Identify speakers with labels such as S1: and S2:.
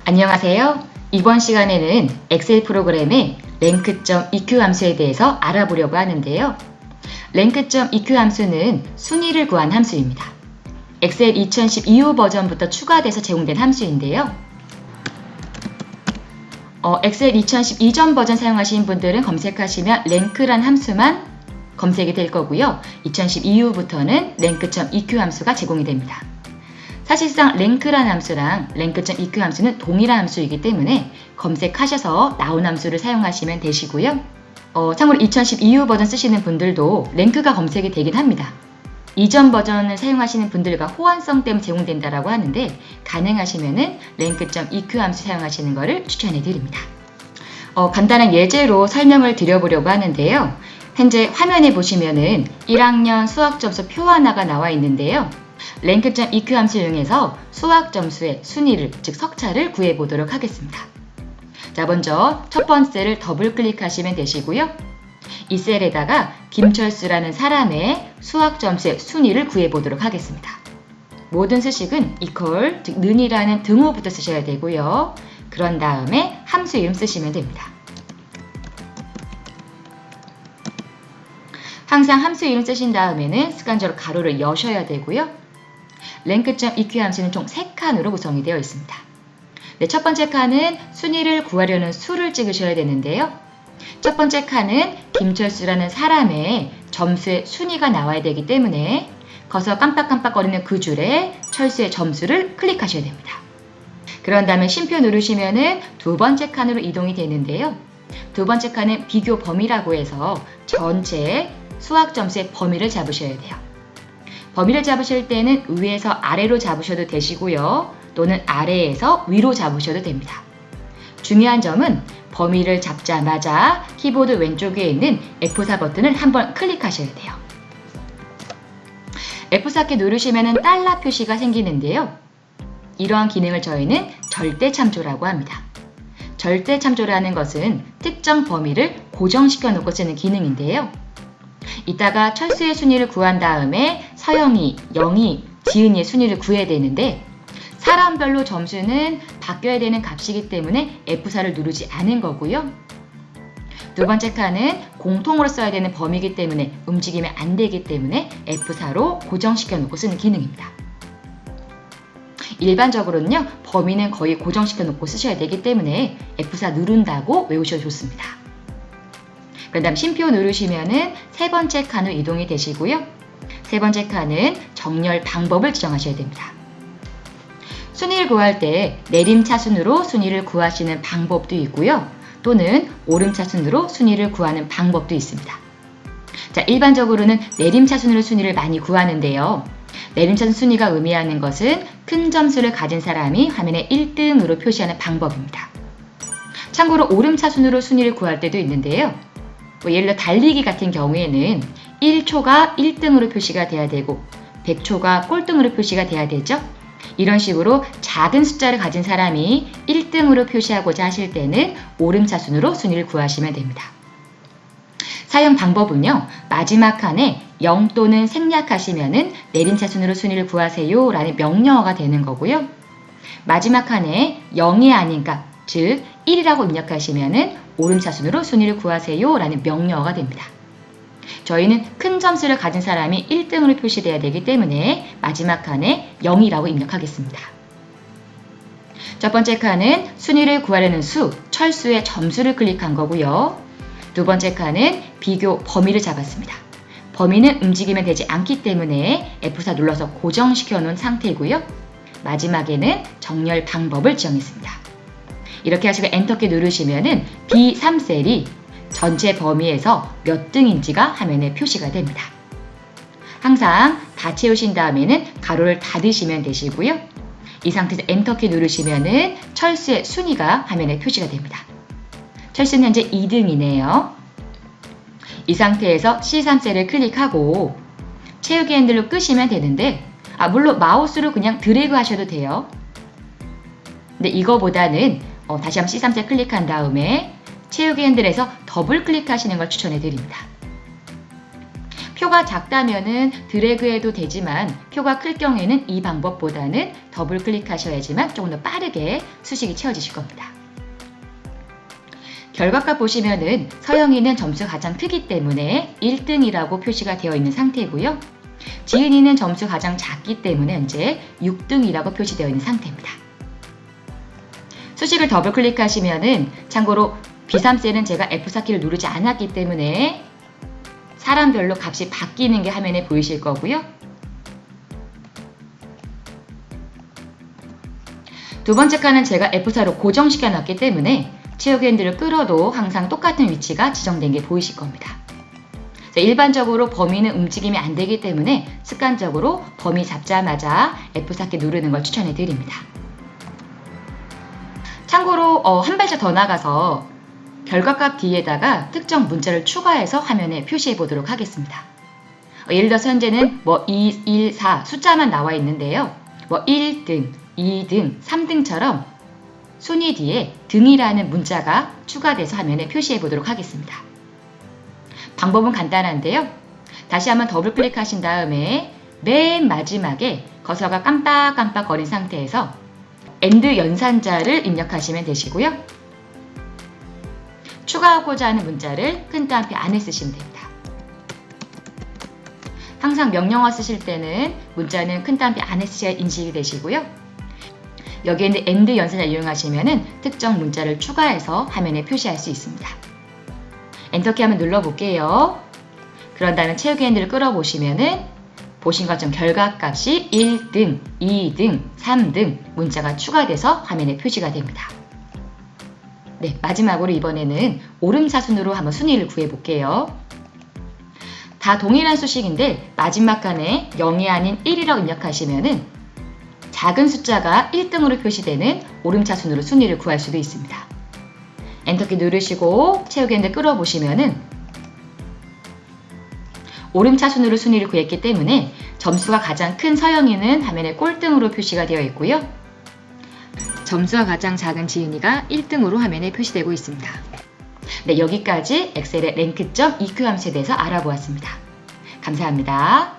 S1: 안녕하세요. 이번 시간에는 엑셀 프로그램의 랭크.eq 함수에 대해서 알아보려고 하는데요. 랭크.eq 함수는 순위를 구한 함수입니다. 엑셀 2012호 버전부터 추가돼서 제공된 함수인데요. 엑셀 2012 전 버전 사용하시는 분들은 검색하시면 랭크란 함수만 검색이 될 거고요. 2012호부터는 랭크.eq 함수가 제공이 됩니다. 사실상 랭크란 함수랑 랭크.eq 함수는 동일한 함수이기 때문에 검색하셔서 나온 함수를 사용하시면 되시고요. 참고로 2012호 버전 쓰시는 분들도 랭크가 검색이 되긴 합니다. 이전 버전을 사용하시는 분들과 호환성 때문에 제공된다라고 하는데 가능하시면은 랭크.eq 함수 사용하시는 것을 추천해 드립니다. 간단한 예제로 설명을 드려보려고 하는데요. 현재 화면에 보시면은 1학년 수학 점수 표 하나가 나와 있는데요. 랭크.eq 함수를 이용해서 수학 점수의 순위를, 즉 석차를 구해 보도록 하겠습니다. 자, 먼저 첫 번째를 더블 클릭하시면 되시고요. 이 셀에다가 김철수라는 사람의 수학 점수의 순위를 구해 보도록 하겠습니다. 모든 수식은 equal, 즉 는이라는 등호부터 쓰셔야 되고요. 그런 다음에 함수 이름 쓰시면 됩니다. 항상 함수 이름 쓰신 다음에는 습관적으로 가로를 여셔야 되고요. 랭크.eq 함수는 총 3칸으로 구성이 되어 있습니다. 네, 첫 번째 칸은 순위를 구하려는 수를 찍으셔야 되는데요. 첫 번째 칸은 김철수라는 사람의 점수의 순위가 나와야 되기 때문에 거기서 깜빡깜빡거리는 그 줄에 철수의 점수를 클릭하셔야 됩니다. 그런 다음에 쉼표 누르시면은 두 번째 칸으로 이동이 되는데요. 두 번째 칸은 비교 범위라고 해서 전체 수학 점수의 범위를 잡으셔야 돼요. 범위를 잡으실 때는 위에서 아래로 잡으셔도 되시고요. 또는 아래에서 위로 잡으셔도 됩니다. 중요한 점은 범위를 잡자마자 키보드 왼쪽에 있는 F4 버튼을 한번 클릭하셔야 돼요. F4키 누르시면 달러 표시가 생기는데요. 이러한 기능을 저희는 절대 참조라고 합니다. 절대 참조라는 것은 특정 범위를 고정시켜 놓고 쓰는 기능인데요. 이따가 철수의 순위를 구한 다음에 서영이, 영희, 지은이의 순위를 구해야 되는데 사람별로 점수는 바뀌어야 되는 값이기 때문에 F4를 누르지 않은 거고요. 두 번째 칸은 공통으로 써야 되는 범위이기 때문에 움직이면 안 되기 때문에 F4로 고정시켜 놓고 쓰는 기능입니다. 일반적으로는요, 범위는 거의 고정시켜 놓고 쓰셔야 되기 때문에 F4 누른다고 외우셔도 좋습니다. 그 다음 쉼표 누르시면은 세 번째 칸으로 이동이 되시고요. 세 번째 칸은 정렬 방법을 지정하셔야 됩니다. 순위를 구할 때 내림차순으로 순위를 구하시는 방법도 있고요. 또는 오름차순으로 순위를 구하는 방법도 있습니다. 자, 일반적으로는 내림차순으로 순위를 많이 구하는데요. 내림차순 순위가 의미하는 것은 큰 점수를 가진 사람이 화면에 1등으로 표시하는 방법입니다. 참고로 오름차순으로 순위를 구할 때도 있는데요. 예를 들어 달리기 같은 경우에는 1초가 1등으로 표시가 돼야 되고 100초가 꼴등으로 표시가 돼야 되죠. 이런 식으로 작은 숫자를 가진 사람이 1등으로 표시하고자 하실 때는 오름차순으로 순위를 구하시면 됩니다. 사용 방법은요. 마지막 칸에 0 또는 생략하시면은 내림차순으로 순위를 구하세요 라는 명령어가 되는 거고요. 마지막 칸에 0이 아닌 값, 즉 1이라고 입력하시면은 오름차순으로 순위를 구하세요 라는 명령어가 됩니다. 저희는 큰 점수를 가진 사람이 1등으로 표시돼야 되기 때문에 마지막 칸에 0이라고 입력하겠습니다. 첫 번째 칸은 순위를 구하려는 수, 철수의 점수를 클릭한 거고요. 두 번째 칸은 비교 범위를 잡았습니다. 범위는 움직이면 되지 않기 때문에 F4 눌러서 고정시켜 놓은 상태고요. 마지막에는 정렬 방법을 지정했습니다. 이렇게 하시고 엔터키 누르시면은 B3셀이 전체 범위에서 몇 등인지가 화면에 표시가 됩니다. 항상 다 채우신 다음에는 가로를 닫으시면 되시고요. 이 상태에서 엔터키 누르시면은 철수의 순위가 화면에 표시가 됩니다. 철수는 현재 2등이네요. 이 상태에서 C3셀을 클릭하고 채우기 핸들로 끄시면 되는데 물론 마우스로 그냥 드래그 하셔도 돼요. 근데 이거보다는 다시 한번 C3셀 클릭한 다음에 채우기 핸들에서 더블 클릭하시는 걸 추천해 드립니다. 표 표가 작다면은 드래그해도 되지만 표가 클 경우에는 이 방법보다는 더블 클릭하셔야지만 조금 더 빠르게 수식이 채워지실 겁니다. 결과값 보시면은 서영이는 점수가 가장 크기 때문에 1등이라고 표시가 되어 있는 상태고요. 지은이는 점수가 가장 작기 때문에 현재 6등이라고 표시되어 있는 상태입니다. 수식을 더블 클릭하시면은 참고로 B3셀은 제가 F4키를 누르지 않았기 때문에 사람별로 값이 바뀌는 게 화면에 보이실 거고요. 두 번째 칸은 제가 F4로 고정시켜 놨기 때문에 채우기 핸들을 끌어도 항상 똑같은 위치가 지정된 게 보이실 겁니다. 일반적으로 범위는 움직임이 안 되기 때문에 습관적으로 범위 잡자마자 F4키 누르는 걸 추천해 드립니다. 참고로 한 발짝 더 나가서 결과값 뒤에다가 특정 문자를 추가해서 화면에 표시해 보도록 하겠습니다. 예를 들어서 현재는 2, 1, 4 숫자만 나와 있는데요. 1등, 2등, 3등처럼 순위 뒤에 등이라는 문자가 추가돼서 화면에 표시해 보도록 하겠습니다. 방법은 간단한데요. 다시 한번 더블 클릭하신 다음에 맨 마지막에 커서가 깜빡깜빡 거린 상태에서 AND 연산자를 입력하시면 되시고요. 추가하고자 하는 문자를 큰 따옴표 안에 쓰시면 됩니다. 항상 명령어 쓰실 때는 문자는 큰 따옴표 안에 쓰셔야 인식이 되시고요. 여기에 있는 AND 연산자 이용하시면 특정 문자를 추가해서 화면에 표시할 수 있습니다. 엔터키 한번 눌러볼게요. 그런 다음에 채우기 핸들을 끌어보시면은 보신 것처럼 결과값이 1등, 2등, 3등 문자가 추가돼서 화면에 표시가 됩니다. 네, 마지막으로 이번에는 오름차순으로 한번 순위를 구해볼게요. 다 동일한 수식인데 마지막 칸에 0이 아닌 1이라고 입력하시면은 작은 숫자가 1등으로 표시되는 오름차순으로 순위를 구할 수도 있습니다. 엔터키 누르시고 채우기 핸들 끌어보시면은 오름차순으로 순위를 구했기 때문에 점수가 가장 큰 서영이는 화면에 꼴등으로 표시가 되어 있고요. 점수가 가장 작은 지은이가 1등으로 화면에 표시되고 있습니다. 네, 여기까지 엑셀의 랭크점 EQ 함수에 대해서 알아보았습니다. 감사합니다.